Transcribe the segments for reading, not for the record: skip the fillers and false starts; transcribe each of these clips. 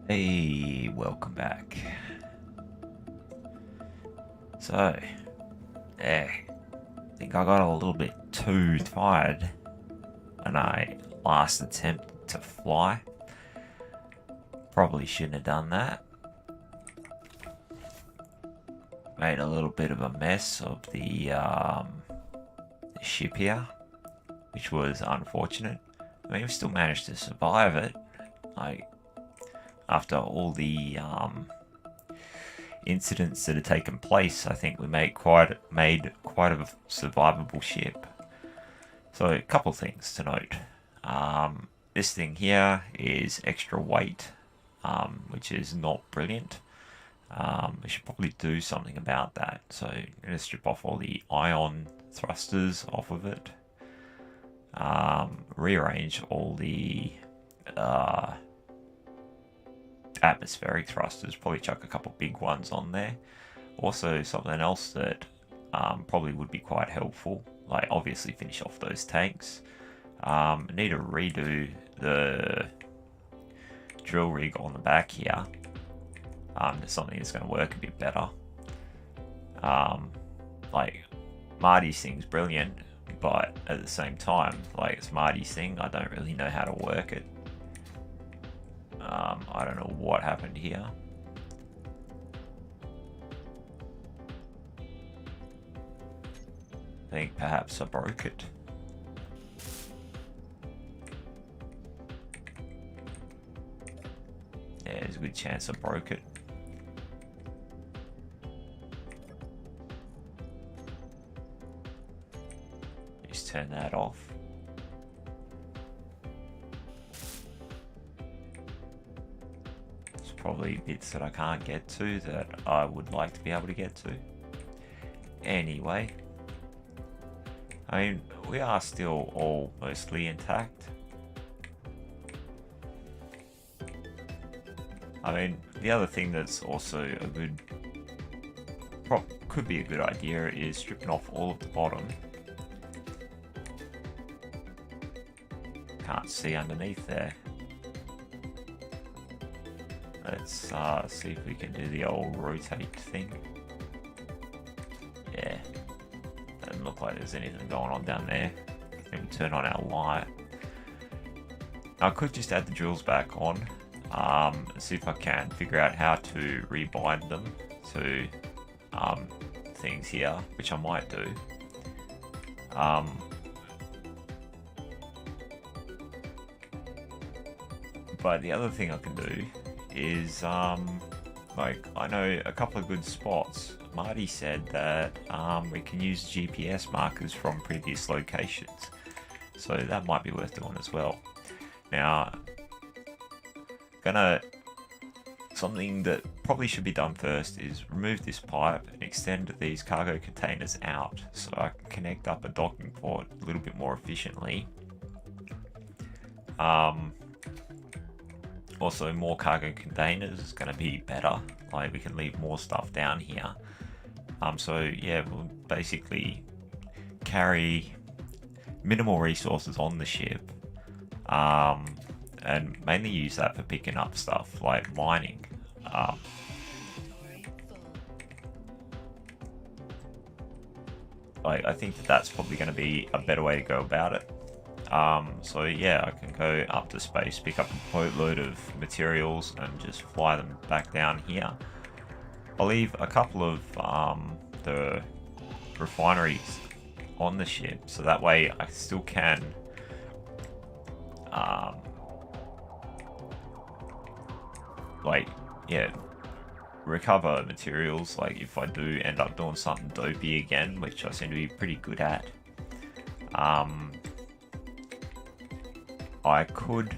Hey, welcome back. So, yeah, I think I got a little bit too tired when I last attempted to fly. Probably shouldn't have done that. Made a little bit of a mess of the ship here, which was unfortunate. I mean, we still managed to survive it. Like, after all the incidents that had taken place, I think we made quite a survivable ship. So a couple things to note. This thing here is extra weight, which is not brilliant. We should probably do something about that. So I'm going to strip off all the ion thrusters off of it. Rearrange all the atmospheric thrusters, probably chuck a couple big ones on there. Also, something else that probably would be quite helpful, like obviously finish off those tanks. Need to redo the drill rig on the back here. There's something that's going to work a bit better. Like, Marty's thing's brilliant, but at the same time, like, it's Marty's thing, I don't really know how to work it. I don't know what happened here. I think perhaps I broke it. Yeah, there's a good chance I broke it. Just turn that off. Probably bits that I can't get to that I would like to be able to get to. Anyway, I mean, we are still all mostly intact. I mean, the other thing that's also a good, could be a good idea is stripping off all of the bottom. Can't see underneath there. Let's see if we can do the old rotate thing. Yeah, doesn't look like there's anything going on down there. I think we turn on our light. I could just add the drills back on and see if I can figure out how to rebind them to things here, which I might do. But the other thing I can do is like, I know a couple of good spots. Marty said that we can use GPS markers from previous locations, so that might be worth doing as well. Now, something that probably should be done first is remove this pipe and extend these cargo containers out so I can connect up a docking port a little bit more efficiently. Also, more cargo containers is going to be better. Like, we can leave more stuff down here. So yeah, we'll basically carry minimal resources on the ship, and mainly use that for picking up stuff like mining. I think that's probably going to be a better way to go about it. So yeah, I can go up to space, pick up a boatload of materials and just fly them back down here. I'll leave a couple of the refineries on the ship, so that way I still can recover materials, like if I do end up doing something dopey again, which I seem to be pretty good at. I could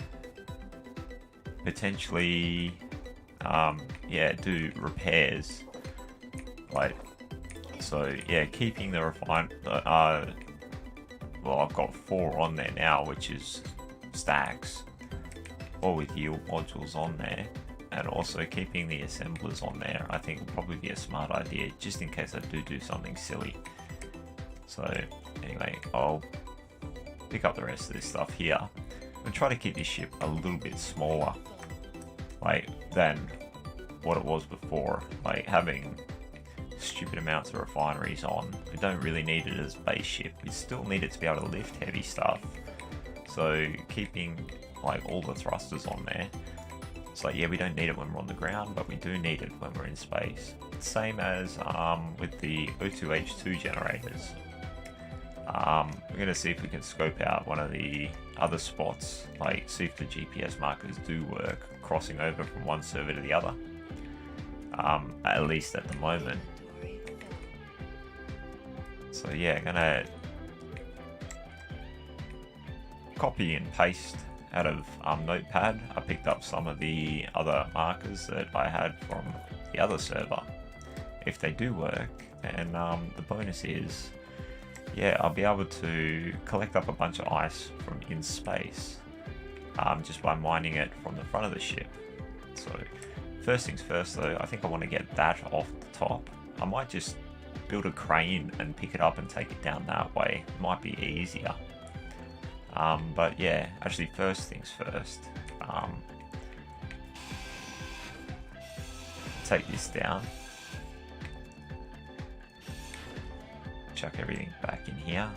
potentially do repairs, like, so yeah, keeping the well, I've got 4 on there now, which is stacks, or with yield modules on there, and also keeping the assemblers on there I think will probably be a smart idea, just in case I do something silly. So anyway, I'll pick up the rest of this stuff here and try to keep this ship a little bit smaller, like, than what it was before. Like, having stupid amounts of refineries on, we don't really need it as base ship. We still need it to be able to lift heavy stuff. So keeping like all the thrusters on there, it's like, yeah, we don't need it when we're on the ground, but we do need it when we're in space. Same as with the O2H2 generators. We're going to see if we can scope out one of the other spots, like see if the GPS markers do work, crossing over from one server to the other, at least at the moment. So yeah, I'm gonna copy and paste out of Notepad. I picked up some of the other markers that I had from the other server. If they do work, then the bonus is, yeah, I'll be able to collect up a bunch of ice from in space, just by mining it from the front of the ship. So first things first though, I think I want to get that off the top. I might just build a crane and pick it up and take it down that way. Might be easier. But yeah, actually first things first, take this down, chuck everything back in here,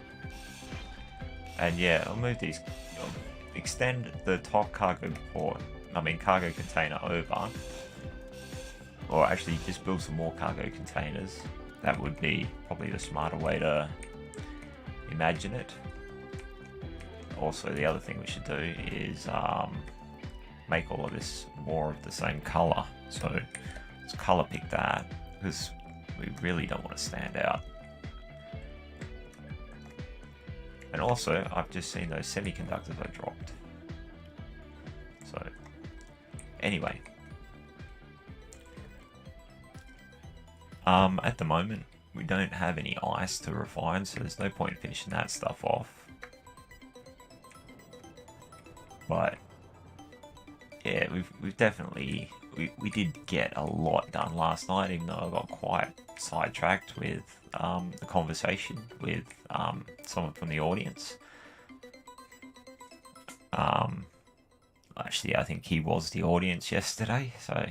and yeah, I'll move these, extend the top cargo container over, or actually just build some more cargo containers. That would be probably the smarter way to imagine it. Also, the other thing we should do is make all of this more of the same color. So let's color pick that, because we really don't want to stand out. And also, I've just seen those semiconductors I dropped. So anyway, at the moment we don't have any ice to refine, so there's no point finishing that stuff off. But yeah, we've definitely, we did get a lot done last night, even though I got quite sidetracked with the conversation with someone from the audience. Actually, I think he was the audience yesterday, so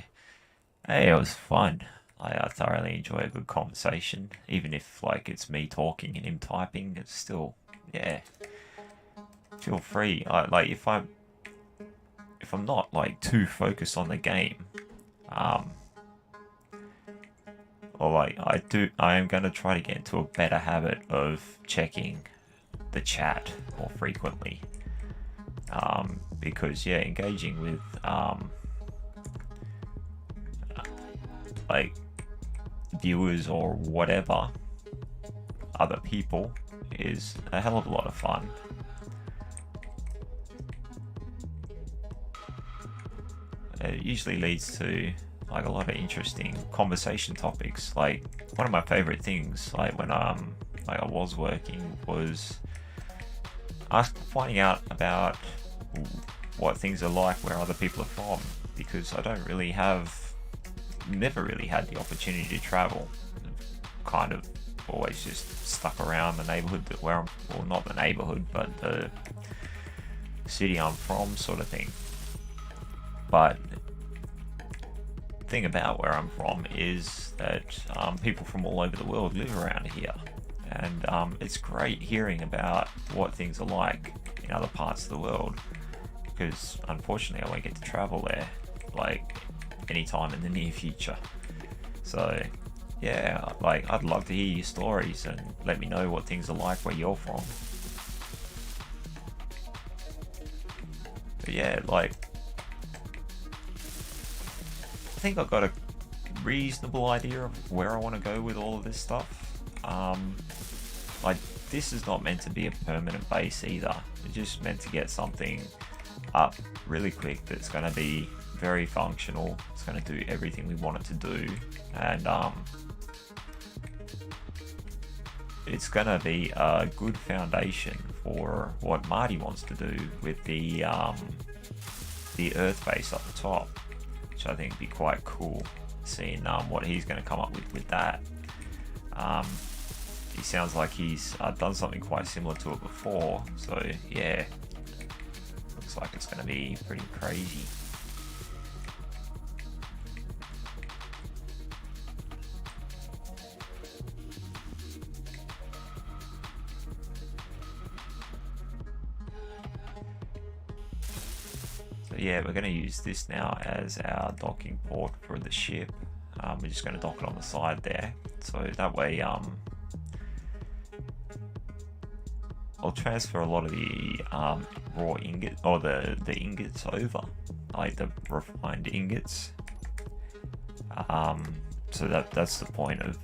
hey, it was fun. I thoroughly enjoy a good conversation, even if like it's me talking and him typing. It's still, yeah, feel free. Like if I'm not like too focused on the game, or like I am going to try to get into a better habit of checking the chat more frequently, because yeah, engaging with like viewers or whatever, other people, is a hell of a lot of fun. It usually leads to like a lot of interesting conversation topics. Like one of my favorite things, like when like I was working, was finding out about what things are like where other people are from, because I don't really never really had the opportunity to travel. Kind of always just stuck around the neighborhood where I'm, well, not the neighborhood, but the city I'm from, sort of thing. But the thing about where I'm from is that people from all over the world live around here, and it's great hearing about what things are like in other parts of the world, because unfortunately I won't get to travel there like anytime in the near future. So yeah, like I'd love to hear your stories and let me know what things are like where you're from. But yeah, like I think I've got a reasonable idea of where I want to go with all of this stuff. Like this is not meant to be a permanent base either. It's just meant to get something up really quick that's going to be very functional. It's going to do everything we want it to do, and it's going to be a good foundation for what Marty wants to do with the Earth base up the top, which I think would be quite cool, seeing what he's going to come up with that. he sounds like he's done something quite similar to it before. So yeah, looks like it's going to be pretty crazy. So yeah, we're going to use this now as our docking port for the ship. We're just going to dock it on the side there, so that way I'll transfer a lot of the raw ingot, or the ingots over, like the refined ingots. So that's the point of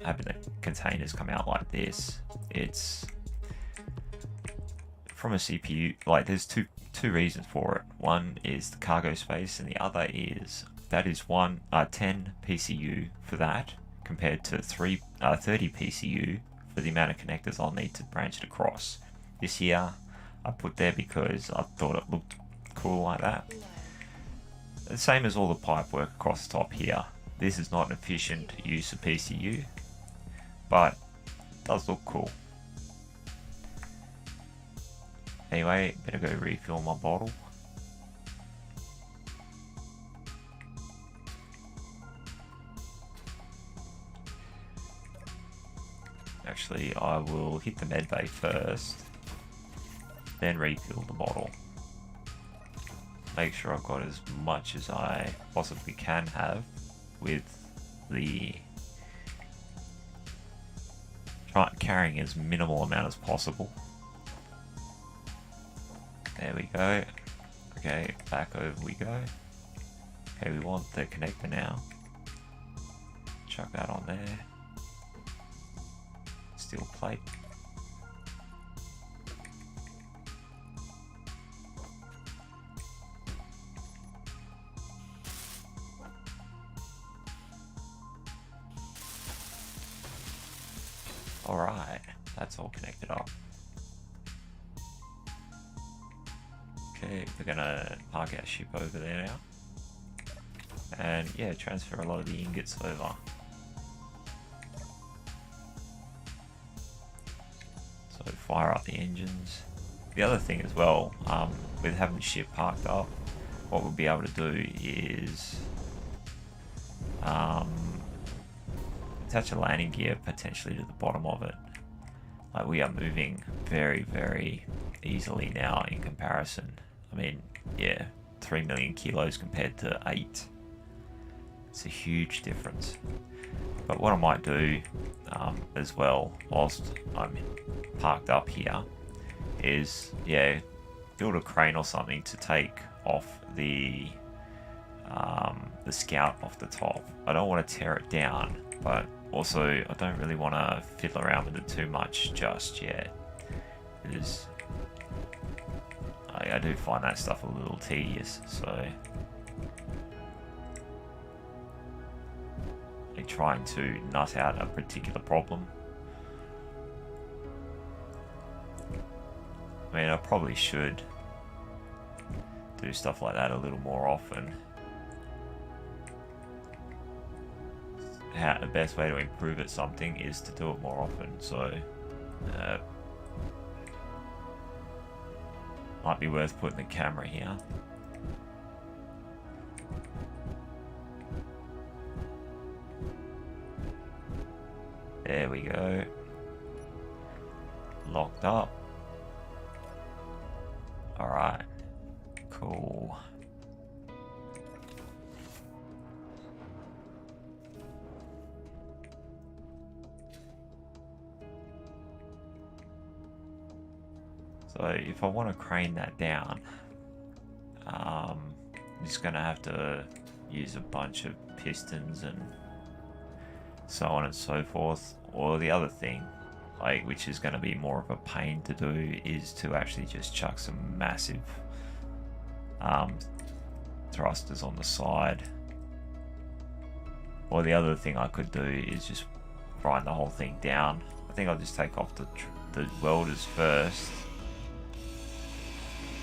having the containers come out like this. It's from a CPU, like there's two reasons for it. One is the cargo space, and the other is that is 10 PCU for that, compared to 30 PCU for the amount of connectors I'll need to branch it across. This here I put there because I thought it looked cool like that. The same as all the pipe work across the top here. This is not an efficient use of PCU, but it does look cool. Anyway, better go refill my bottle. Actually, I will hit the med bay first, then refill the bottle. Make sure I've got as much as I possibly can have with the carrying as minimal amount as possible. There we go. Okay, back over we go. Okay, we want the connector now. Chuck that on there. Steel plate. Alright, that's all connected up. Okay, we're gonna park our ship over there now. And yeah, transfer a lot of the ingots over. So fire up the engines. The other thing as well, with having the ship parked up, what we'll be able to do is attach a landing gear potentially to the bottom of it. Like, we are moving very, very easily now in comparison. I mean, yeah, 3 million kilos compared to 8. It's a huge difference. But what I might do as well, whilst I'm parked up here, is, yeah, build a crane or something to take off the scout off the top. I don't want to tear it down, but also I don't really want to fiddle around with it too much just yet. Because I do find that stuff a little tedious, so like trying to nut out a particular problem. I mean, I probably should do stuff like that a little more often. The best way to improve at something is to do it more often, so might be worth putting the camera here. There we go. Locked up. Alright. Cool. So if I want to crane that down, I'm just going to have to use a bunch of pistons and so on and so forth. Or the other thing, like, which is going to be more of a pain to do, is to actually just chuck some massive thrusters on the side. Or the other thing I could do is just grind the whole thing down. I think I'll just take off the welders first,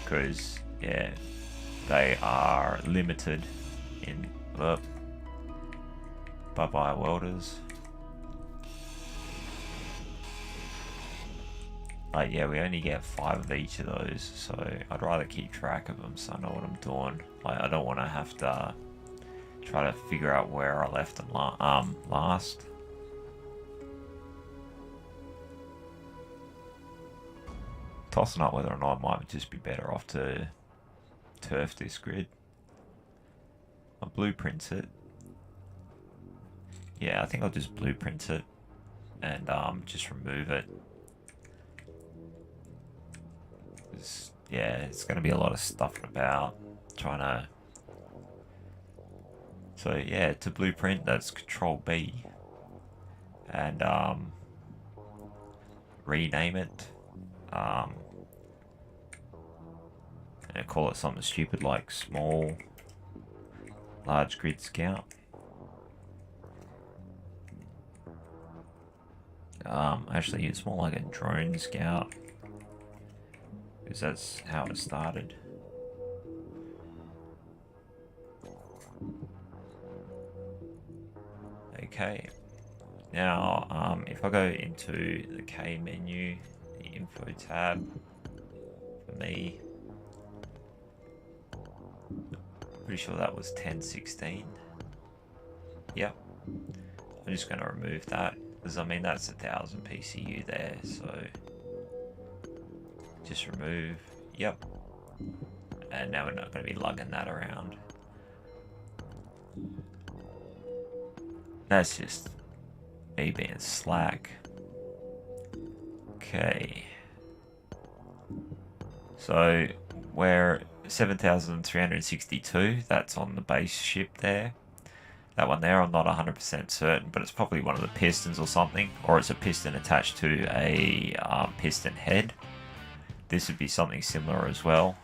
because yeah, they are limited in bye-bye welders. yeah, we only get 5 of each of those, so I'd rather keep track of them so I know what I'm doing. Like, I don't want to have to try to figure out where I left them last. Tossing up whether or not I might just be better off to turf this grid. I'll blueprint it. Yeah, I think I'll just blueprint it and just remove it. Yeah, it's going to be a lot of stuff about trying to. So yeah, to blueprint, that's Control B, and rename it, and call it something stupid like small large grid scout. Actually, it's more like a drone scout, because that's how it started. Okay, now if I go into the K menu, the info tab, for me, pretty sure that was 1016. Yep, I'm just going to remove that, because I mean that's 1000 PCU there, so just remove. Yep, and now we're not going to be lugging that around. That's just me being slack. Okay. So we're 7,362. That's on the base ship there. That one there, I'm not 100% certain, but it's probably one of the pistons or something, or it's a piston attached to a piston head. This would be something similar as well.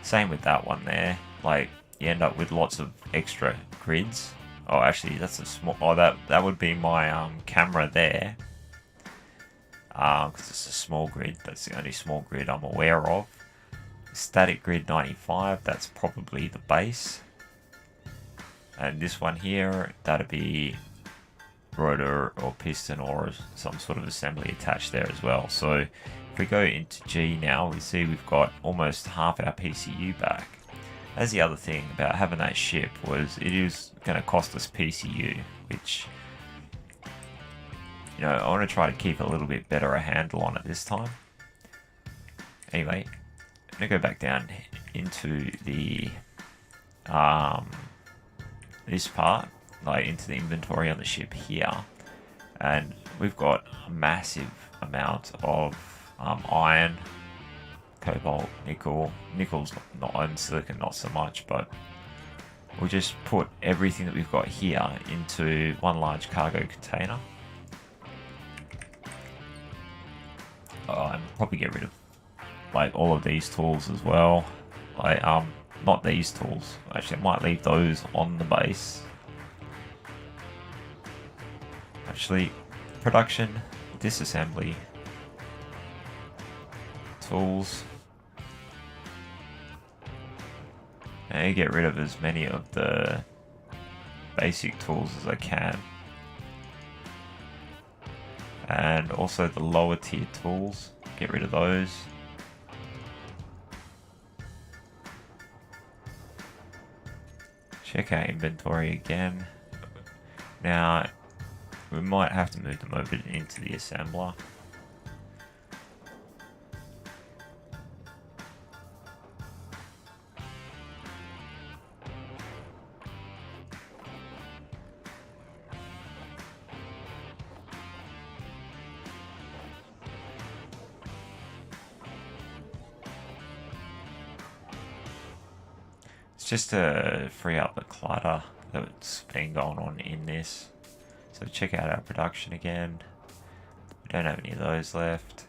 Same with that one there. Like, you end up with lots of extra grids. Oh, actually, that's a small. Oh, that would be my camera there. Because it's a small grid. That's the only small grid I'm aware of. Static grid 95. That's probably the base. And this one here, that'd be rotor or piston or some sort of assembly attached there as well. So if we go into G now, we see we've got almost half our PCU back. That's the other thing about having that ship, was it is going to cost us PCU, which, you know, I want to try to keep a little bit better a handle on it this time. Anyway, I'm going to go back down into the this part, like into the inventory on the ship here, and we've got a massive amount of iron, cobalt, nickel. Nickel's not on, silicon not so much, but we'll just put everything that we've got here into one large cargo container. And probably get rid of like all of these tools as well. Like not these tools. Actually, I might leave those on the base. Actually, production, disassembly, tools. And get rid of as many of the basic tools as I can. And also the lower tier tools, get rid of those. Check our inventory again. Now, we might have to move them over into the assembler. Just to free up the clutter that's been going on in this. So check out our production again. We don't have any of those left.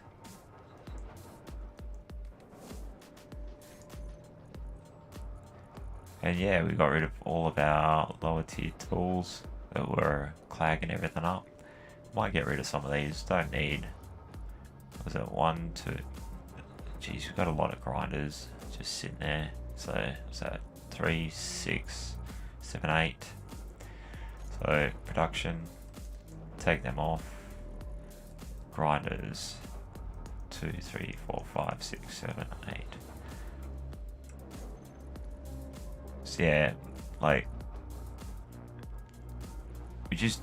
And yeah, we got rid of all of our lower tier tools that were clagging everything up. Might get rid of some of these, don't need. Was it 1, 2? Geez, we've got a lot of grinders just sitting there. So, what's that? 3, 6, 7, 8. So production, take them off. Grinders, 2, 3, 4, 5, 6, 7, 8. So yeah, like, we just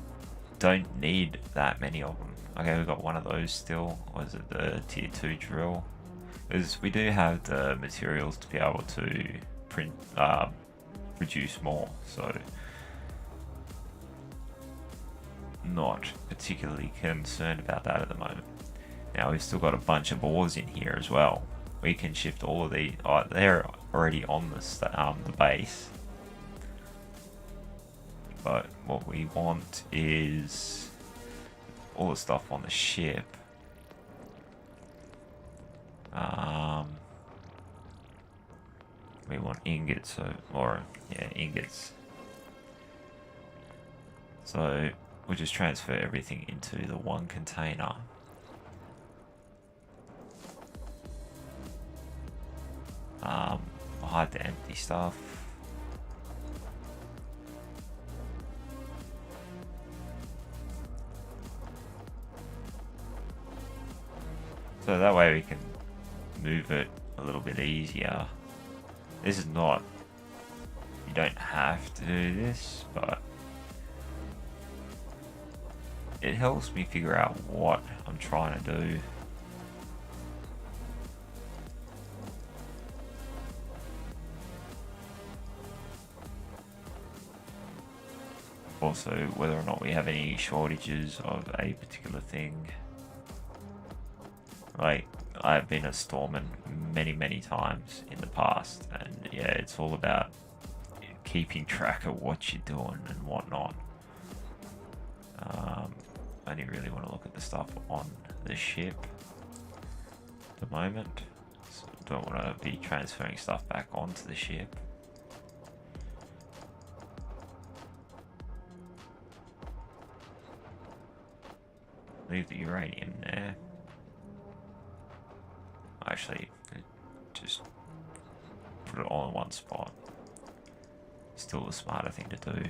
don't need that many of them. Okay, we've got one of those still. Or is it the tier 2 drill? Because we do have the materials to be able to produce more, so not particularly concerned about that at the moment. Now we've still got a bunch of ores in here as well. We can shift all of these. Oh, they're already on the base. But what we want is all the stuff on the ship. We want ingots, ingots. So we'll just transfer everything into the one container. I'll hide the empty stuff. So that way we can move it a little bit easier. This is not, you don't have to do this, but it helps me figure out what I'm trying to do. Also, whether or not we have any shortages of a particular thing. Like, I've been a storeman many times in the past, and yeah, it's all about keeping track of what you're doing and whatnot. I only really want to look at the stuff on the ship at the moment. So I don't want to be transferring stuff back onto the ship. Leave the uranium there. Actually, just put it all in one spot. Still the smarter thing to do.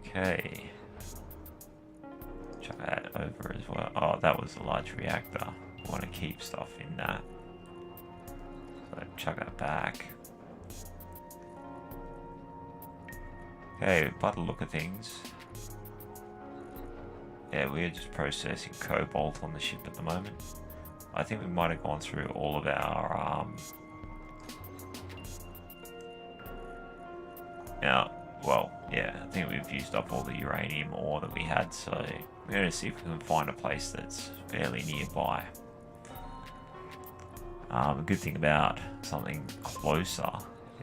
Okay. Chuck that over as well. Oh, that was a large reactor. I want to keep stuff in that. So chuck that back. Okay, by the look of things, yeah, we're just processing cobalt on the ship at the moment. I think we might have gone through all of our I think we've used up all the uranium ore that we had, so we're going to see if we can find a place that's fairly nearby. The good thing about something closer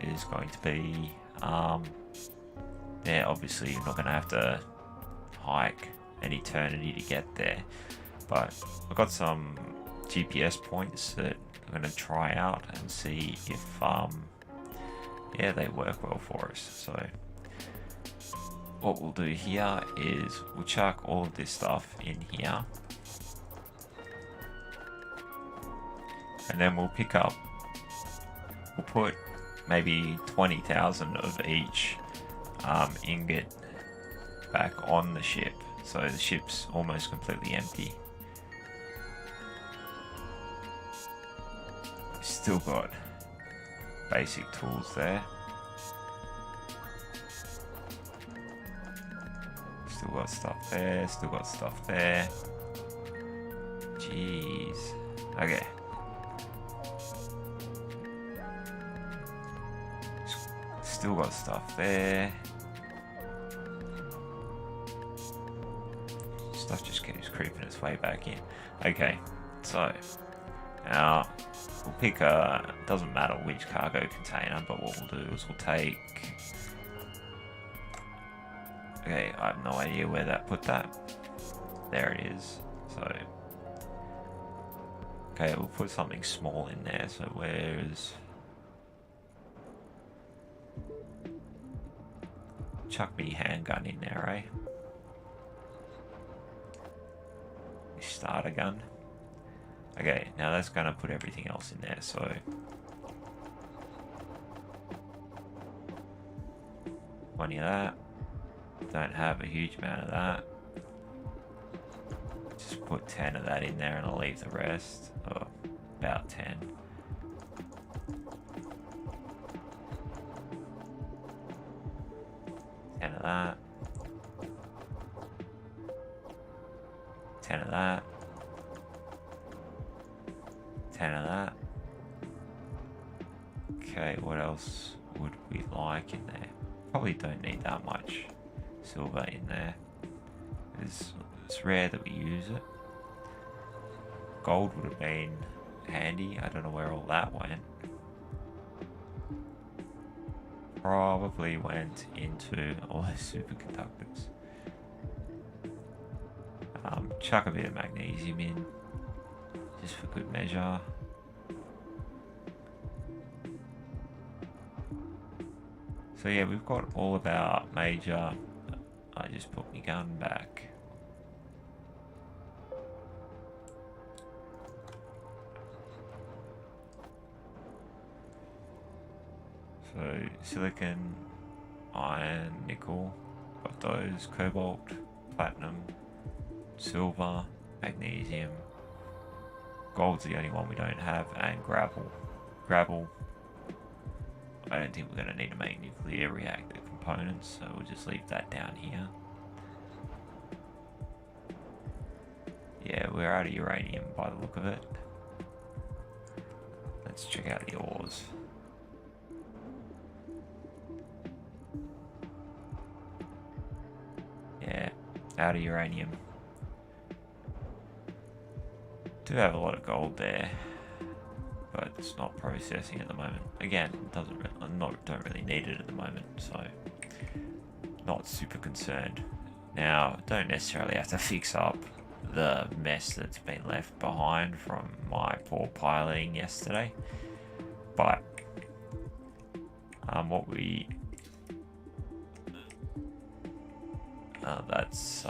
is going to be, obviously you're not going to have to hike an eternity to get there, but I've got some GPS points that I'm going to try out and see if they work well for us. So what we'll do here is we'll chuck all of this stuff in here, and then we'll put maybe 20,000 of each ingot back on the ship, so the ship's almost completely empty. Still got basic tools there. Still got stuff there, still got stuff there. Jeez. Okay. Still got stuff there. Stuff just keeps creeping its way back in. Okay, so now we'll pick doesn't matter which cargo container, but what we'll do is we'll take, okay, I have no idea where that put that. There it is. So okay, we'll put something small in there. So where's, chuck me handgun in there, eh? Starter gun. Okay, now that's gonna put everything else in there, so 20 of that. Don't have a huge amount of that. Just put 10 of that in there and I'll leave the rest. Oh, about 10. Of that. 10 of that. 10 of that. Okay, what else would we like in there? Probably don't need that much silver in there. It's rare that we use it. Gold would have been handy. I don't know where all that went. Probably went into all those superconductors. Chuck a bit of magnesium in, just for good measure. So yeah, we've got all of our major... I just put my gun back. So silicon, iron, nickel, got those, cobalt, platinum, silver, magnesium. Gold's the only one we don't have, and gravel. Gravel, I don't think we're going to need to make nuclear reactor components, so we'll just leave that down here. Yeah, we're out of uranium by the look of it. Let's check out the ores. Yeah, out of uranium. Do have a lot of gold there, but it's not processing at the moment. Again, don't really need it at the moment, so not super concerned. Now, don't necessarily have to fix up the mess that's been left behind from my poor piloting yesterday, but what we that's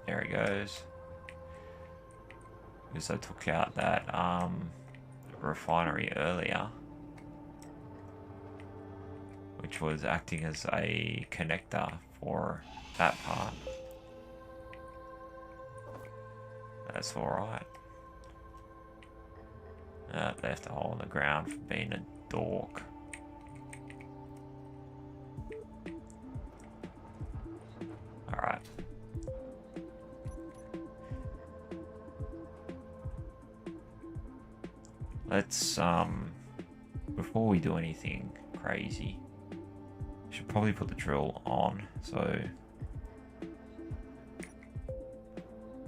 there he goes. Because I took out that refinery earlier, which was acting as a connector for that part. That's alright. Left a hole in the ground for being a dork. Alright. Let's, before we do anything crazy, I should probably put the drill on, so,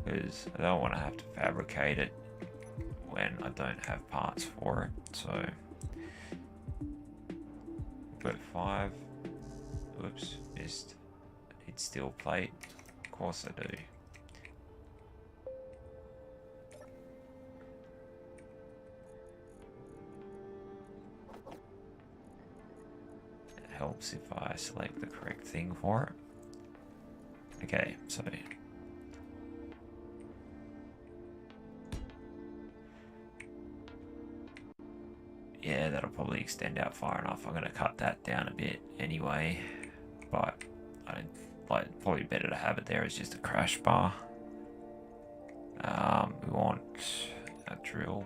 because I don't want to have to fabricate it when I don't have parts for it, so, got 5, whoops, missed, I need steel plate, of course I do. Helps if I select the correct thing for it. Okay, so yeah, that'll probably extend out far enough. I'm going to cut that down a bit anyway, but I don't like, probably better to have it there as just a crash bar. We want a drill.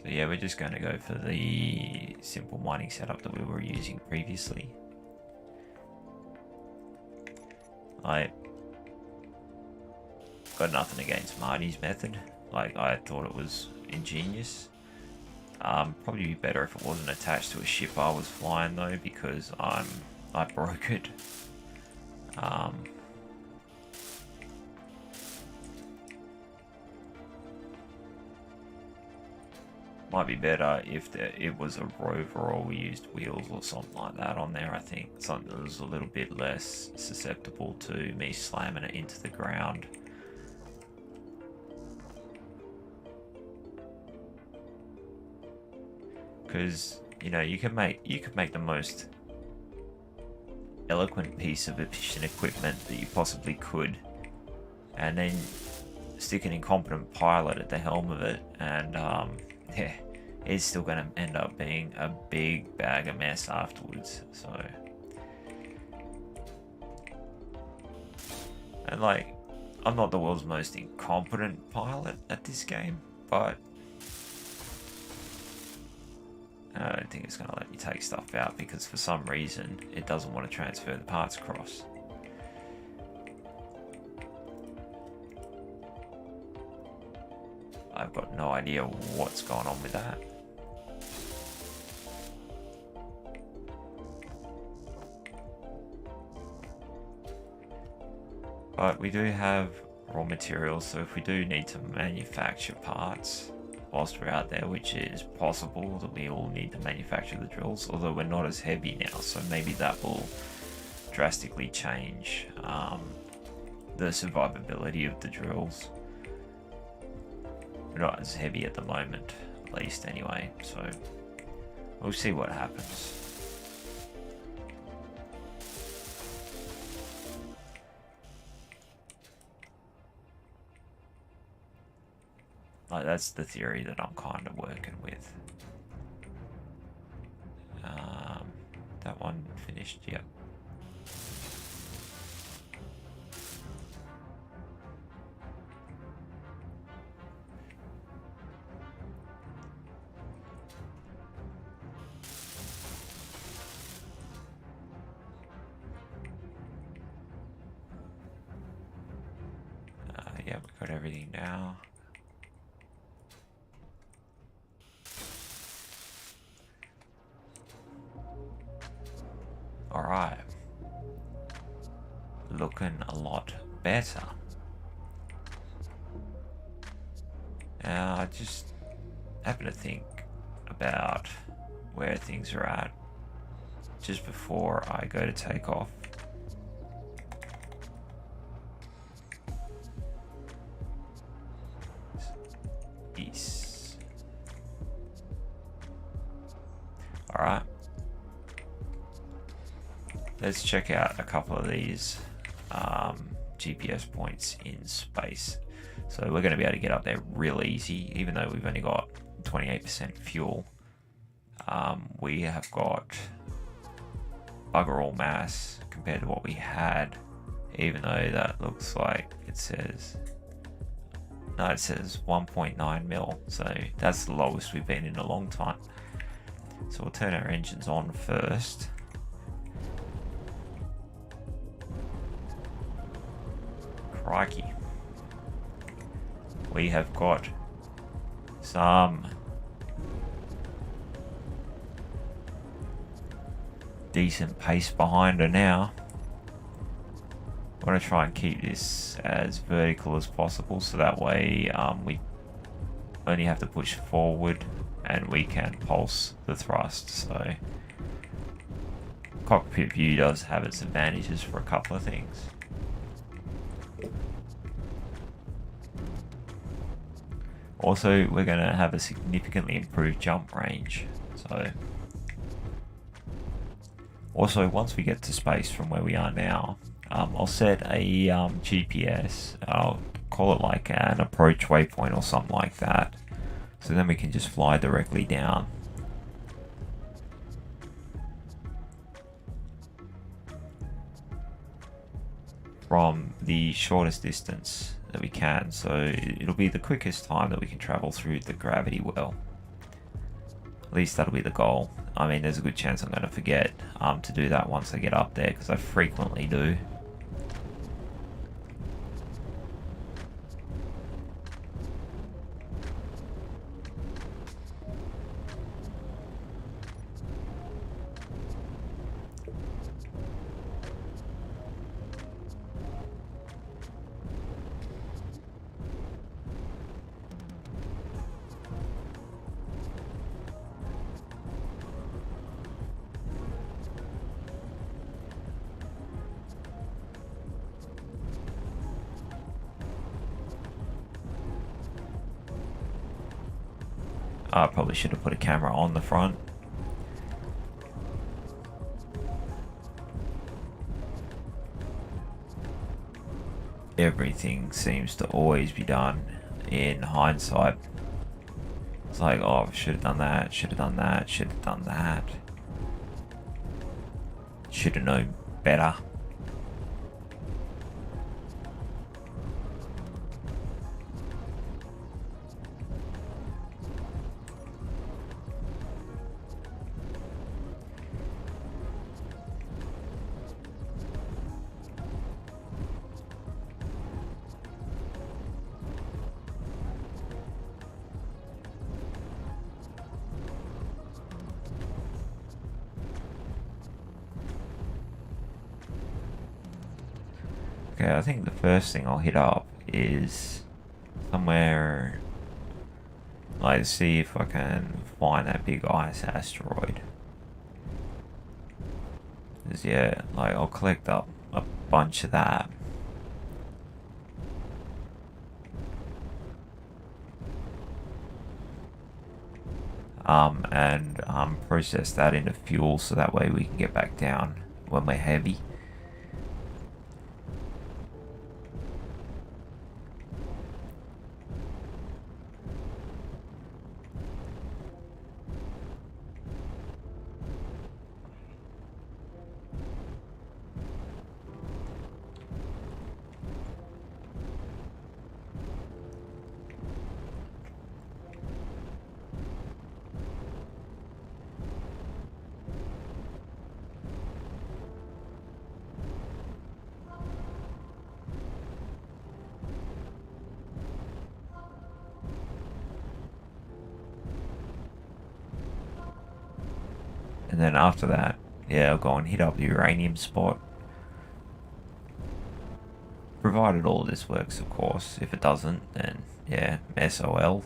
So yeah, we're just going to go for the simple mining setup that we were using previously. I got nothing against Marty's method. Like, I thought it was ingenious. Probably be better if it wasn't attached to a ship I was flying though, because I broke it. Might be better if it was a rover or we used wheels or something like that on there. I think something that was a little bit less susceptible to me slamming it into the ground. Because, you know, you can make the most eloquent piece of efficient equipment that you possibly could, and then stick an incompetent pilot at the helm of it, and yeah, it's still going to end up being a big bag of mess afterwards. So, and like, I'm not the world's most incompetent pilot at this game, but I don't think it's going to let me take stuff out because for some reason it doesn't want to transfer the parts across. I've got no idea what's going on with that. But we do have raw materials, so if we do need to manufacture parts whilst we're out there, which is possible that we all need to manufacture the drills, although we're not as heavy now, so maybe that will drastically change the survivability of the drills. We're not as heavy at the moment, at least anyway, so we'll see what happens. Like, that's the theory that I'm kind of working with. That one finished, yep. Yeah, we've got everything now. Alright. Looking a lot better. Now, I just happen to think about where things are at just before I go to take off. East. Alright. Let's check out a couple of these GPS points in space. So we're going to be able to get up there real easy, even though we've only got 28% fuel. We have got bugger all mass compared to what we had, even though that looks like it says, no, it says 1.9 mil, so that's the lowest we've been in a long time. So we'll turn our engines on first. Crikey. We have got some decent pace behind her now. I want to try and keep this as vertical as possible, so that way we only have to push forward and we can pulse the thrust. So cockpit view does have its advantages for a couple of things. Also, we're going to have a significantly improved jump range. So, also, once we get to space from where we are now, I'll set a GPS. I'll call it like an approach waypoint or something like that. So then we can just fly directly down. From the shortest distance that we can, so it'll be the quickest time that we can travel through the gravity well. At least that'll be the goal. I mean, there's a good chance I'm going to forget to do that once I get up there, because I frequently do. I probably should have put a camera on the front. everything seems to always be done in hindsight. It's like, oh, should have done that, should have done that, should have done that. Should have known better. Okay, I think the first thing I'll hit up is somewhere, like, see if I can find that big ice asteroid. 'Cause, yeah, like, I'll collect up a bunch of that. And process that into fuel so that way we can get back down when we're heavy. And then after that, yeah, I'll go and hit up the uranium spot. Provided all of this works, of course. If it doesn't, then yeah, SOL.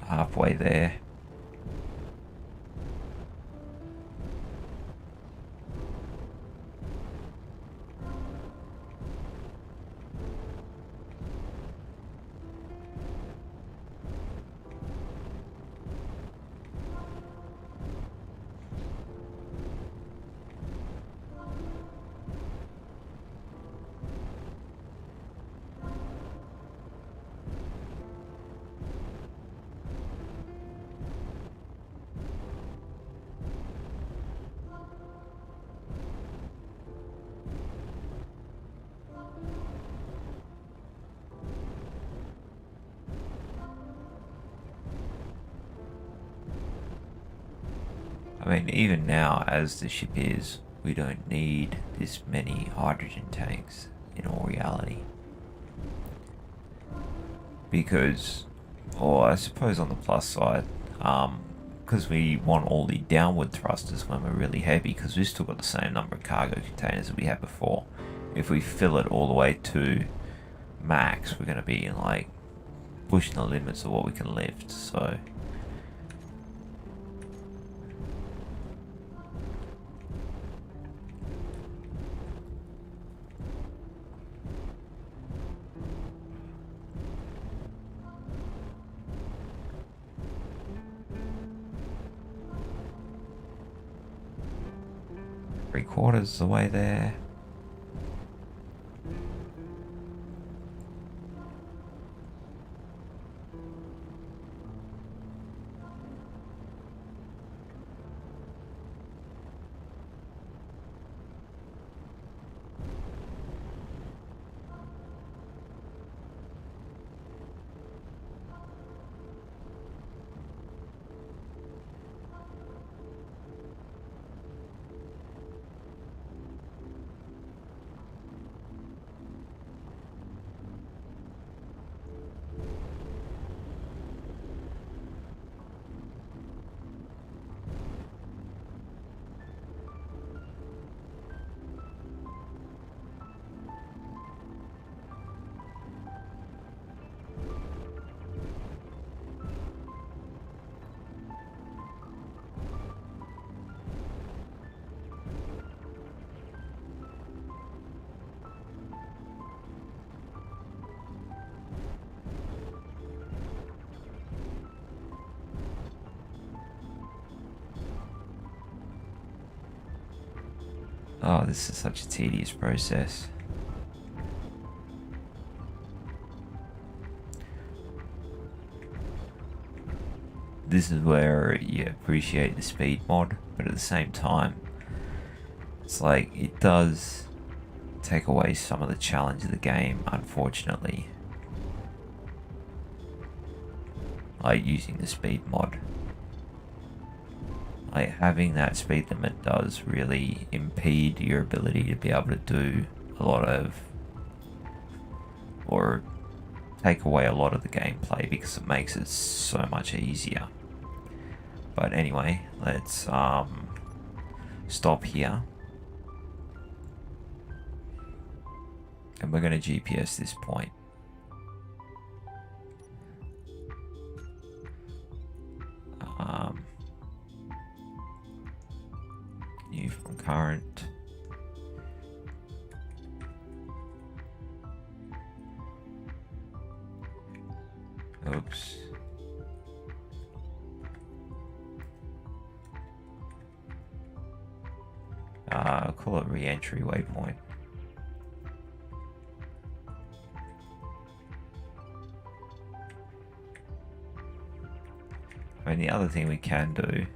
Halfway there. I mean, even now, as the ship is, we don't need this many hydrogen tanks in all reality. Because, or I suppose on the plus side, because we want all the downward thrusters when we're really heavy, because we've still got the same number of cargo containers that we had before. If we fill it all the way to max, we're going to be like pushing the limits of what we can lift, so... Three-quarters the way there. Oh, this is such a tedious process. This is where you appreciate the speed mod, but at the same time, it's like it does take away some of the challenge of the game, unfortunately. Like using the speed mod. Like having that speed limit does really impede your ability to be able to do a lot of, or take away a lot of the gameplay, because it makes it so much easier. But anyway, let's stop here. And we're going to GPS this point. New from current. Oops. I'll call it re-entry waypoint. I mean, the other thing we can do,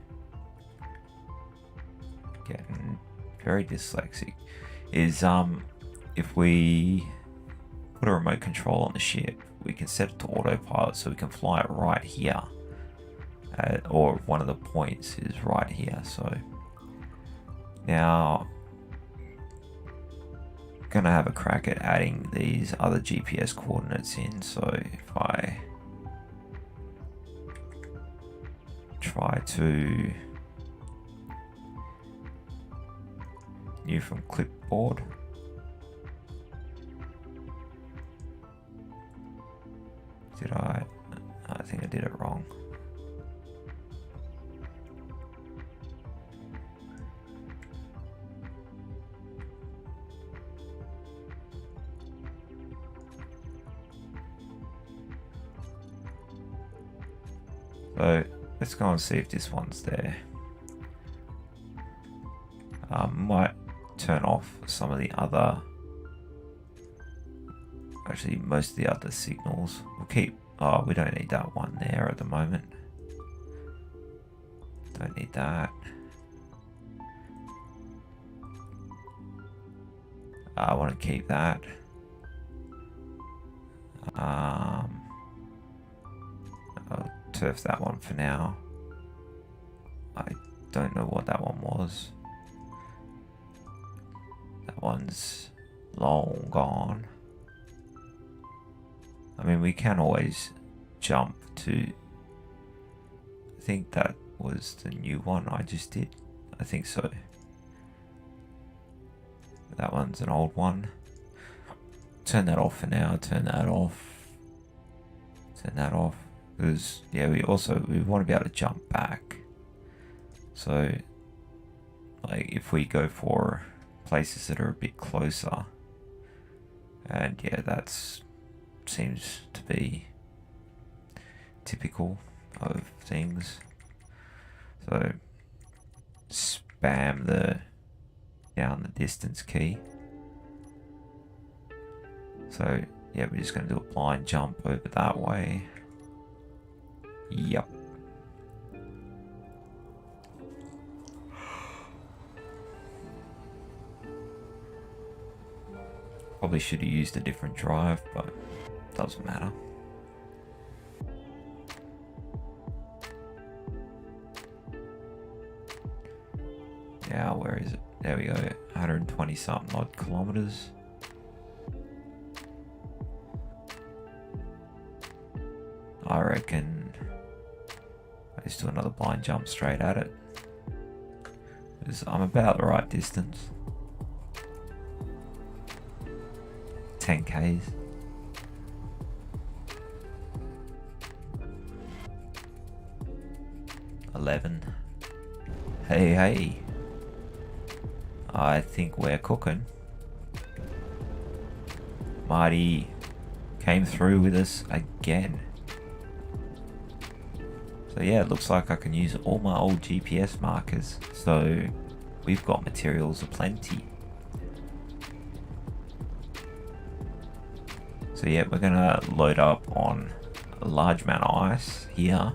getting very dyslexic, is if we put a remote control on the ship, we can set it to autopilot so we can fly it right here, or one of the points is right here. So now I'm gonna have a crack at adding these other GPS coordinates in. So if I try to new from clipboard, I think I did it wrong. So let's go and see if this one's there. Might turn off some of the other, actually most of the other signals. We'll keep, oh, we don't need that one there at the moment. Don't need that. I want to keep that. I'll turf that one for now. I don't know what that one was. That one's long gone. I mean, we can always jump to, I think that was the new one I just did. I think so. That one's an old one. Turn that off for now. Turn that off. Turn that off. Because, yeah, we want to be able to jump back. So, like, if we go for places that are a bit closer, and yeah, that seems to be typical of things. So, spam the down the distance key. So, yeah, we're just going to do a blind jump over that way. Yep. Probably should have used a different drive, but doesn't matter. Now, where is it? There we go. 120 something odd kilometers. I reckon I just do another blind jump straight at it, because I'm about the right distance. 10 Ks. Hey, I think we're cooking. Marty came through with us again. So yeah, it looks like I can use all my old GPS markers. So we've got materials aplenty. So yeah, we're gonna load up on a large amount of ice here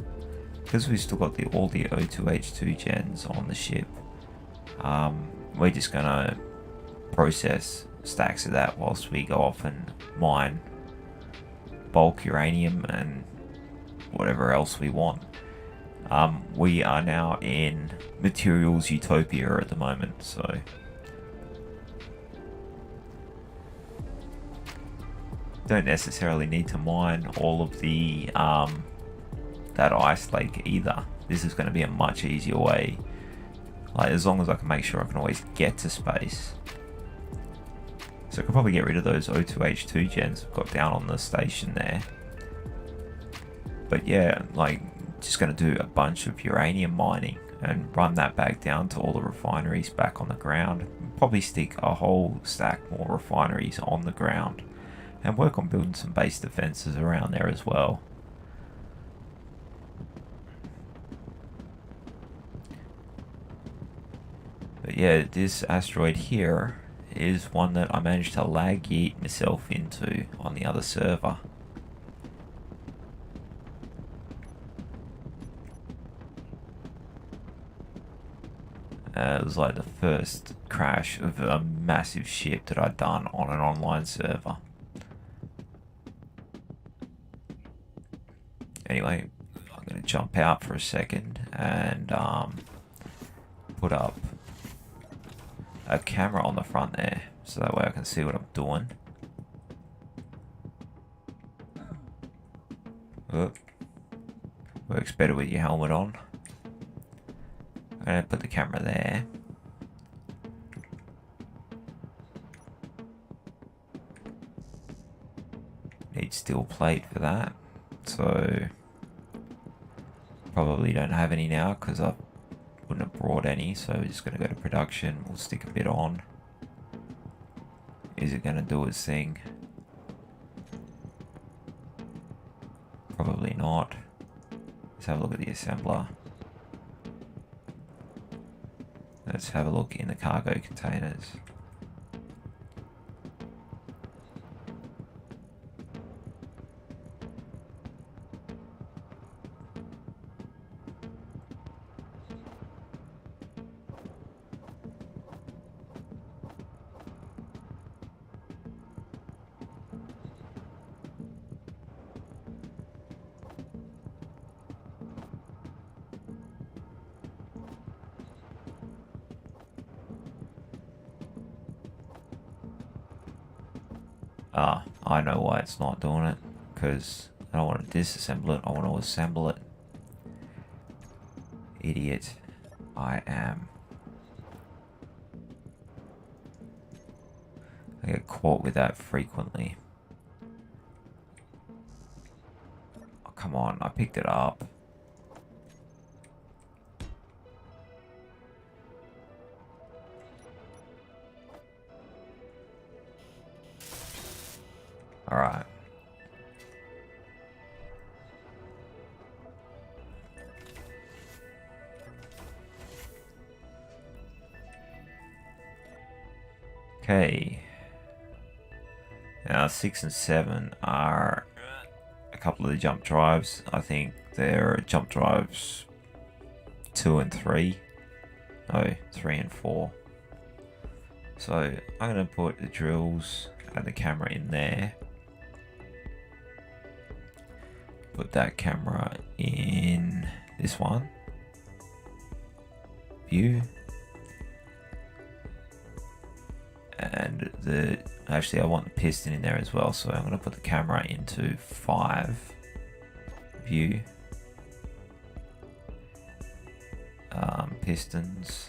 because we've still got all the O2H2 gens on the ship. We're just gonna process stacks of that whilst we go off and mine bulk uranium and whatever else we want. We are now in materials utopia at the moment, so don't necessarily need to mine all of the that ice lake either. This is going to be a much easier way, like as long as I can make sure I can always get to space. So I could probably get rid of those O2H2 gens I've got down on the station there. But yeah, like just going to do a bunch of uranium mining and run that back down to all the refineries back on the ground. Probably stick a whole stack more refineries on the ground and work on building some base defenses around there as well. But yeah, this asteroid here is one that I managed to lag yeet myself into on the other server. It was like the first crash of a massive ship that I'd done on an online server. Anyway, I'm going to jump out for a second and put up a camera on the front there, so that way I can see what I'm doing. Oh, works better with your helmet on. I'm going to put the camera there. Need steel plate for that, so probably don't have any now because I wouldn't have brought any, so we're just going to go to production. We'll stick a bit on. Is it going to do its thing? Probably not. Let's have a look at the assembler. Let's have a look in the cargo containers. Ah, I know why it's not doing it, because I don't want to disassemble it, I want to assemble it. Idiot I am. I get caught with that frequently. Oh, come on, I picked it up. Alright. Okay. Now 6 and 7 are a couple of the jump drives. I think they're jump drives 2 and 3. No, 3 and 4. So I'm going to put the drills and the camera in there. Put that camera in this one. View. And actually I want the piston in there as well, so I'm going to put the camera into 5. View. Pistons.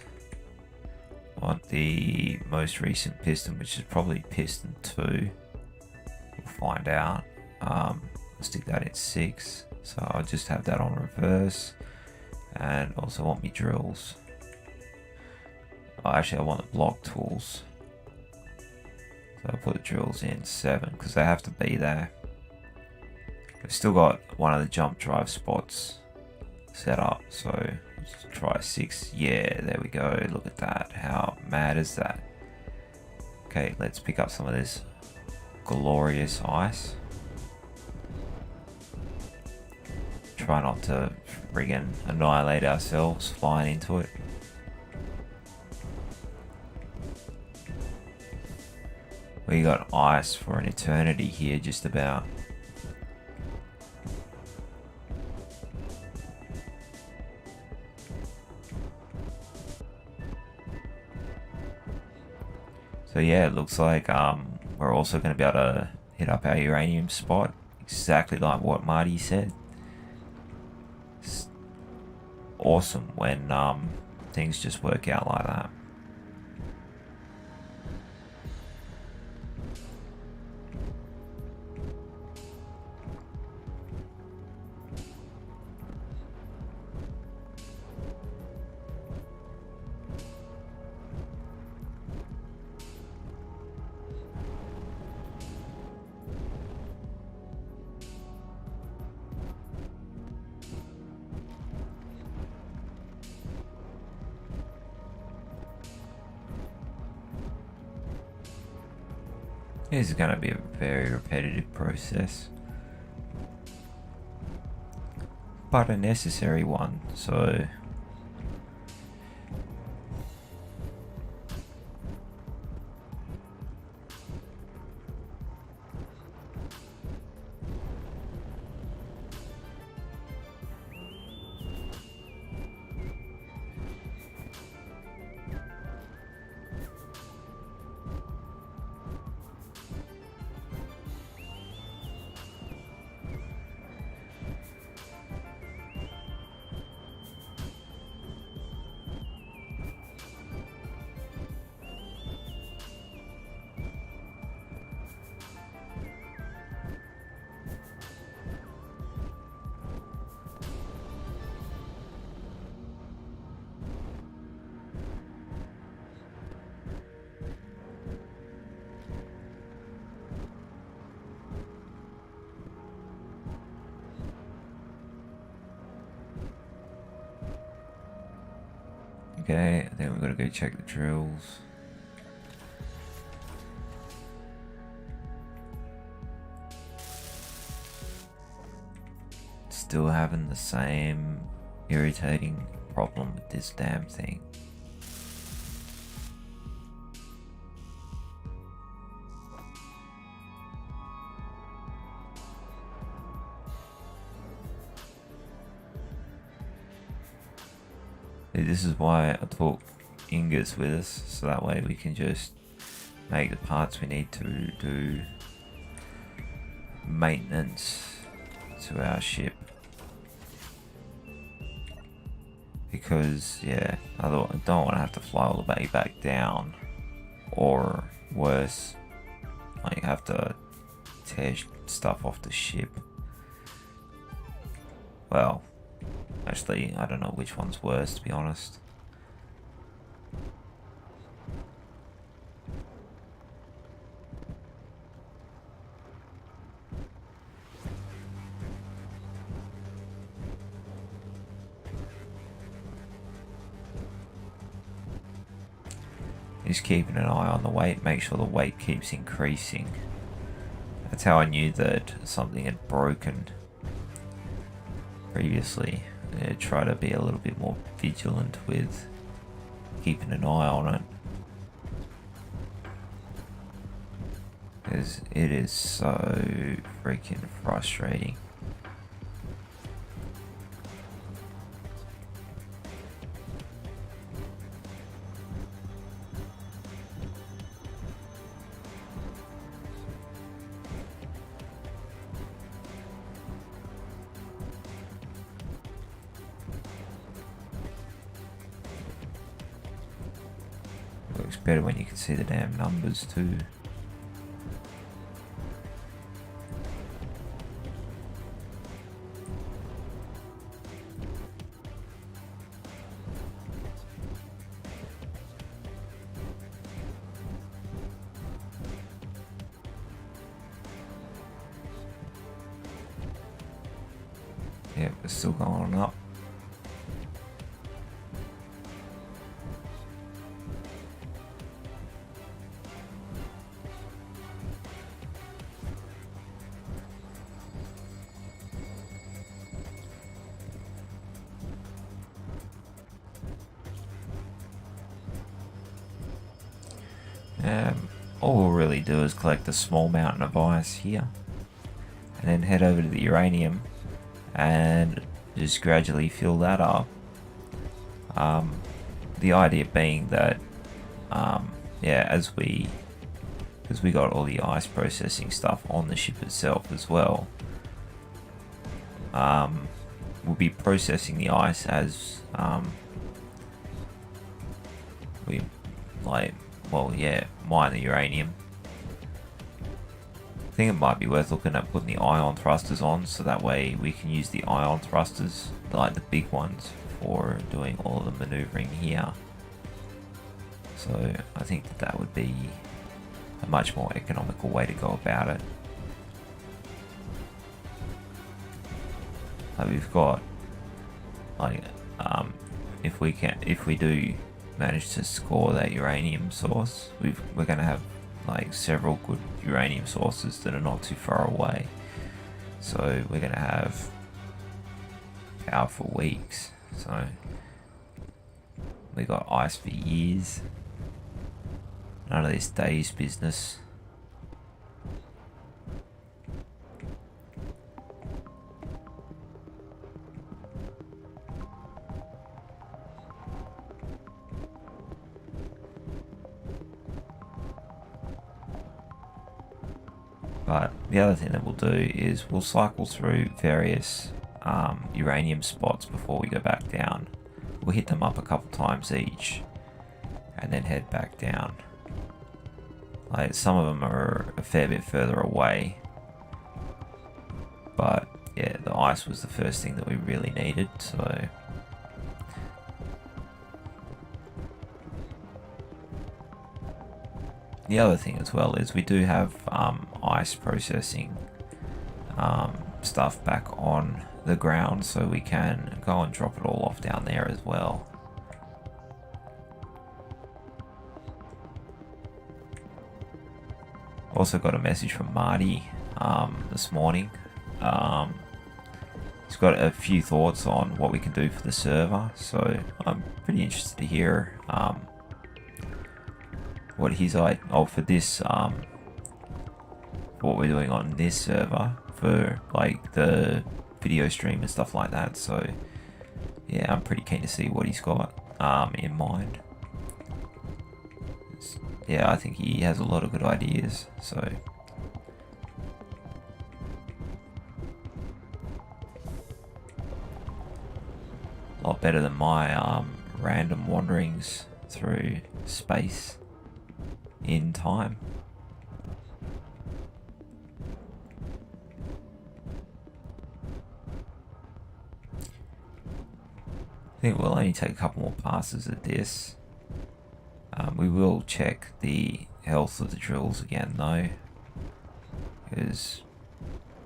I want the most recent piston, which is probably piston 2. We'll find out. Stick that in 6, so I'll just have that on reverse. And also want me drills. Oh, actually I want the block tools, so I'll put the drills in 7 because they have to be there. We've still got one of the jump drive spots set up, so let's try 6. Yeah, there we go. Look at that. How mad is that? Okay, let's pick up some of this glorious ice. try not to friggin' annihilate ourselves flying into it. We got ice for an eternity here, just about. So yeah, it looks like we're also going to be able to hit up our uranium spot, exactly like what Marty said. It's awesome when things just work out like that. This is going to be a very repetitive process, but a necessary one, so okay, I think we've got to go check the drills. Still having the same irritating problem with this damn thing. This is why I took ingots with us, so that way we can just make the parts we need to do maintenance to our ship. Because, yeah, I don't want to have to fly all the way back down, or worse, like have to tear stuff off the ship. Well, actually, I don't know which one's worse, to be honest. Just keeping an eye on the weight, make sure the weight keeps increasing. That's how I knew that something had broken previously. Try to be a little bit more vigilant with keeping an eye on it, because it is so freaking frustrating. Looks better when you can see the damn numbers too. Yep, it's still going up. All we'll really do is collect a small mountain of ice here, and then head over to the uranium and just gradually fill that up. The idea being that, yeah, as we got all the ice processing stuff on the ship itself as well, we'll be processing the ice as we mine the uranium. I think it might be worth looking at putting the ion thrusters on, so that way we can use the ion thrusters, like the big ones, for doing all of the maneuvering here. So I think that would be a much more economical way to go about it. We've got if we do manage to score that uranium source, we're going to have like several good uranium sources that are not too far away, so we're going to have power for weeks. So we got ice for years, none of this days business. But the other thing that we'll do is we'll cycle through various uranium spots before we go back down. We'll hit them up a couple times each and then head back down. Like, some of them are a fair bit further away, but yeah, the ice was the first thing that we really needed, so the other thing as well is we do have ice processing stuff back on the ground, so we can go and drop it all off down there as well. Also got a message from Marty this morning. He's got a few thoughts on what we can do for the server, so I'm pretty interested to hear what his for this what we're doing on this server for like the video stream and stuff like that. So yeah, I'm pretty keen to see what he's got in mind. Yeah, I think he has a lot of good ideas, so a lot better than my random wanderings through space in time. I think we'll only take a couple more passes at this. We will check the health of the drills again though, because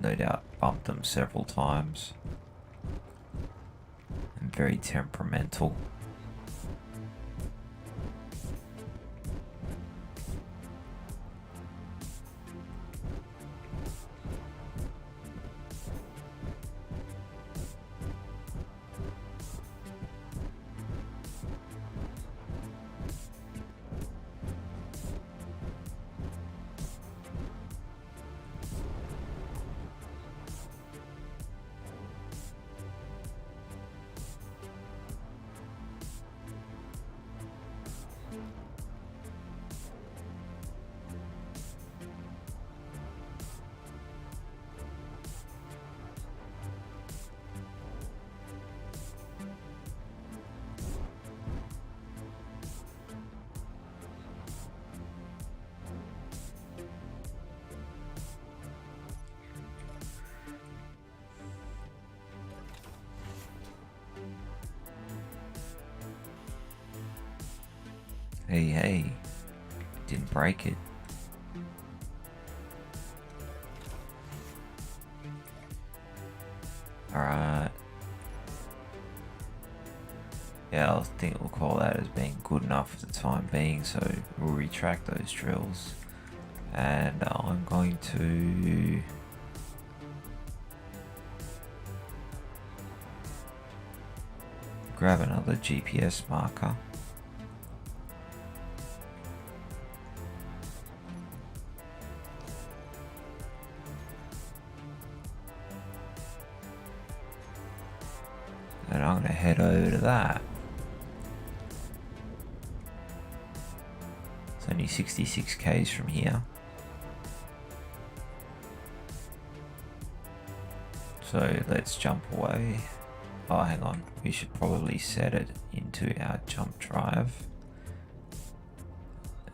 no doubt bumped them several times. And very temperamental. Hey, didn't break it. Alright. Yeah, I think we'll call that as being good enough for the time being, so we'll retract those drills. And I'm going to grab another GPS marker. And I'm going to head over to that. It's only 66 k's from here. So let's jump away. Oh, hang on. We should probably set it into our jump drive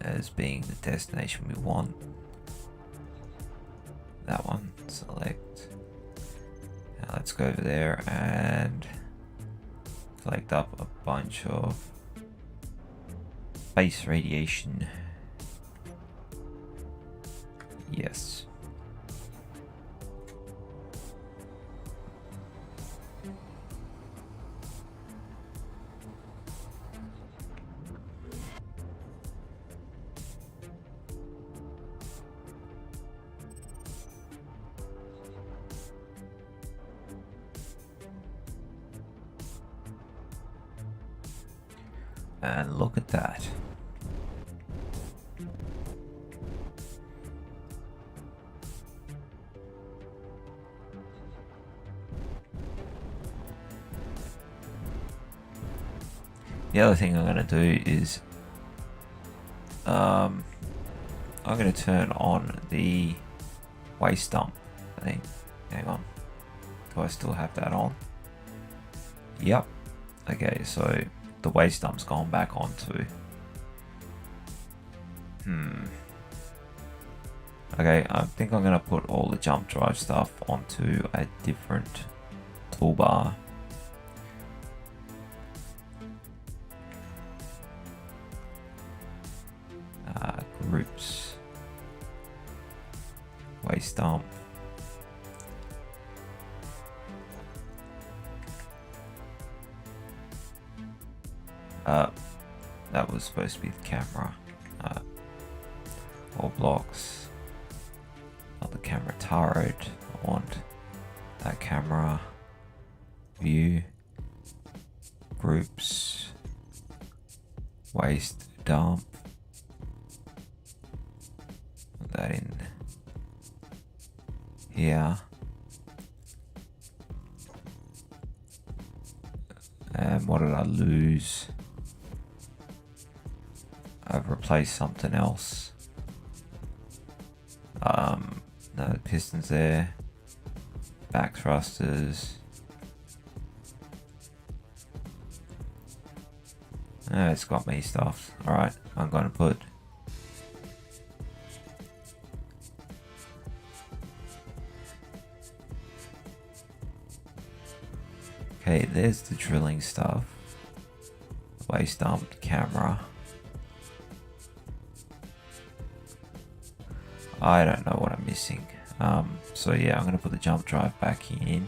as being the destination we want. That one. Select. Now let's go over there and collect up a bunch of base radiation. Yes. And look at that. The other thing I'm going to do is I'm going to turn on the waste dump, I think. Hang on. Do I still have that on? Yep. Okay, so the waste dump's gone back on too. Okay, I think I'm going to put all the jump drive stuff onto a different toolbar. Groups. Waste dump. That was supposed to be the camera. All blocks. Not the camera turret. I want that camera. View. Groups. Waste dump. Put that in here. And what did I lose? I've replaced something else. No, the piston's there. Back thrusters. Oh, it's got me stuffed. Alright, I'm going to put okay, there's the drilling stuff. Waste dump, camera. I don't know what I'm missing. So yeah, I'm going to put the jump drive back in.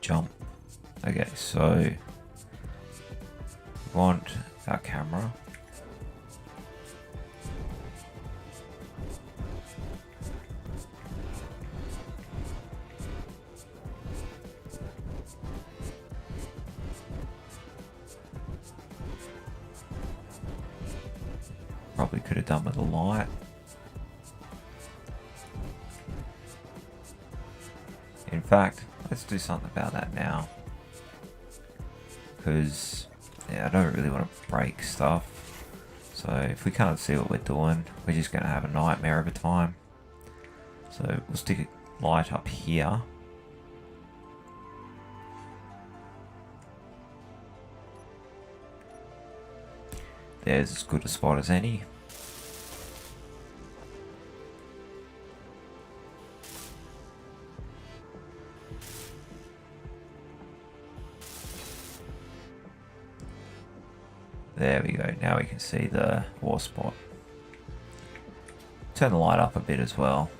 Jump. Okay, so we want our camera. Probably could have done with a light. In fact, let's do something about that now. Because, yeah, I don't really want to break stuff. So if we can't see what we're doing, we're just going to have a nightmare of a time. So we'll stick a light up here. There's as good a spot as any. There we go, now we can see the war spot. Turn the light up a bit as well.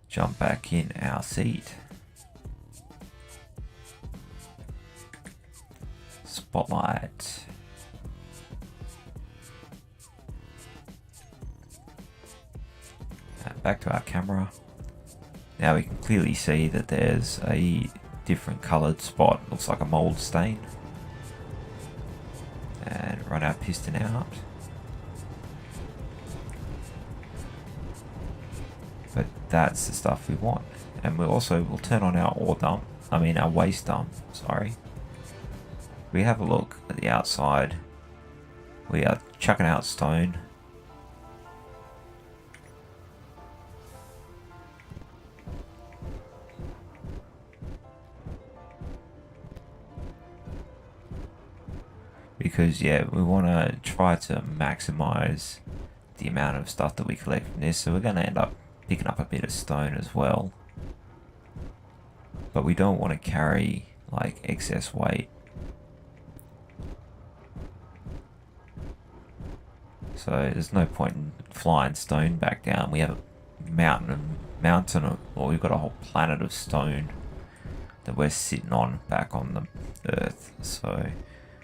Jump back in our seat. Spotlight. And back to our camera. Now we can clearly see that there's a different coloured spot. Looks like a mould stain. And run our piston out. But that's the stuff we want. And we'll turn on our our waste dump, sorry. We have a look at the outside. We are chucking out stone. Because yeah, we want to try to maximize the amount of stuff that we collect from this, so we're going to end up picking up a bit of stone as well. But we don't want to carry like excess weight. So there's no point in flying stone back down. We have a mountain, or we've got a whole planet of stone that we're sitting on back on the Earth. So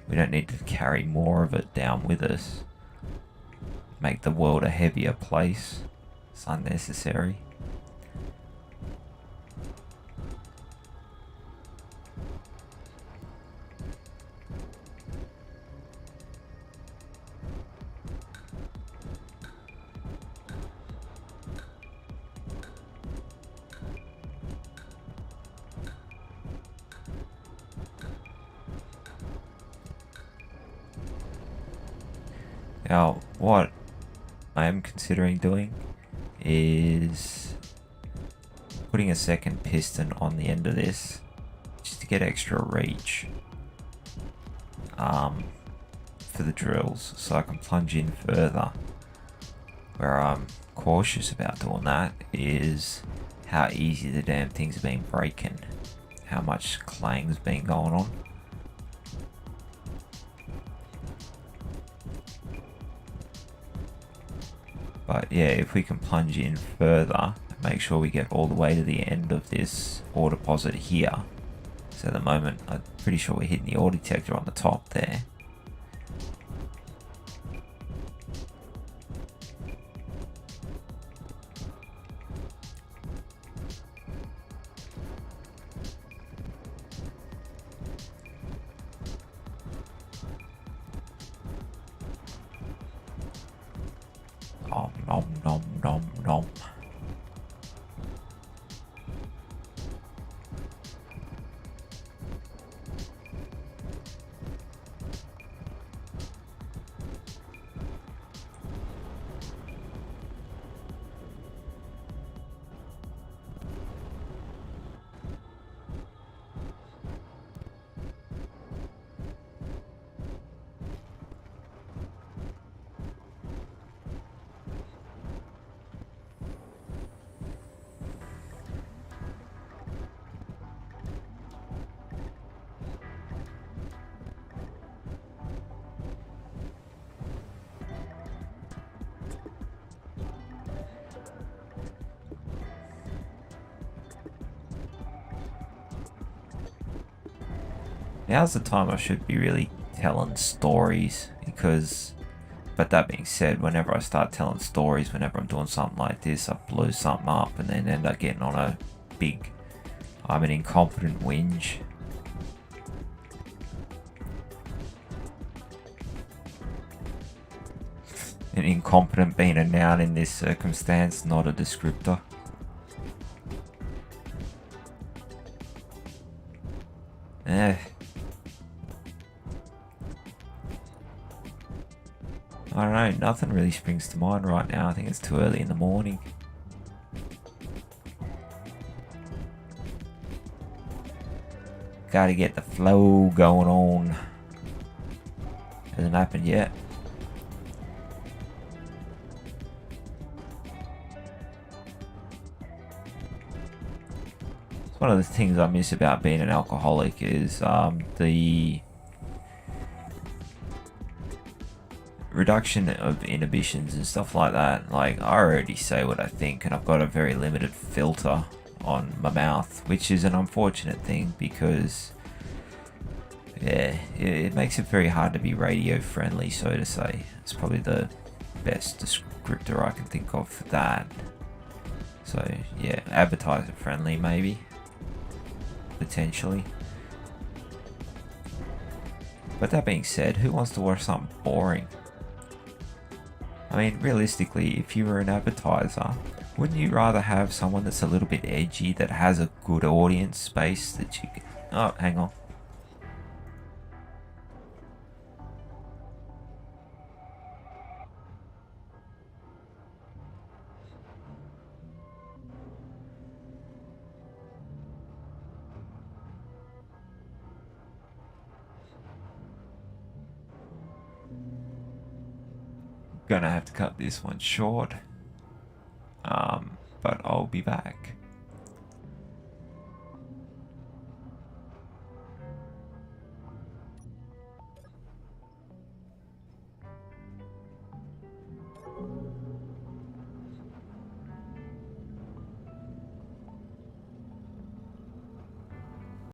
we don't need to carry more of it down with us. Make the world a heavier place. It's unnecessary. Now, what I am considering doing is putting a second piston on the end of this just to get extra reach for the drills, so I can plunge in further. Where I'm cautious about doing that is how easy the damn thing's been breaking, how much clang's been going on. But yeah, if we can plunge in further, make sure we get all the way to the end of this ore deposit here. So at the moment, I'm pretty sure we're hitting the ore detector on the top there. Nom nom nom nom. Now's the time I should be really telling stories, but that being said, whenever I start telling stories, whenever I'm doing something like this, I blow something up and then end up getting on a big, I'm an incompetent whinge. An incompetent being a noun in this circumstance, not a descriptor. I don't know, nothing really springs to mind right now. I think it's too early in the morning. Gotta get the flow going on. Hasn't happened yet. It's one of the things I miss about being an alcoholic is the reduction of inhibitions and stuff like that. Like, I already say what I think, and I've got a very limited filter on my mouth, which is an unfortunate thing because yeah, it makes it very hard to be radio friendly, so to say. It's probably the best descriptor I can think of for that. So yeah, advertiser friendly maybe, potentially. But that being said, who wants to watch something boring? I mean, realistically, if you were an advertiser, wouldn't you rather have someone that's a little bit edgy, that has a good audience space that you can... Oh, hang on. Gonna have to cut this one short. But I'll be back.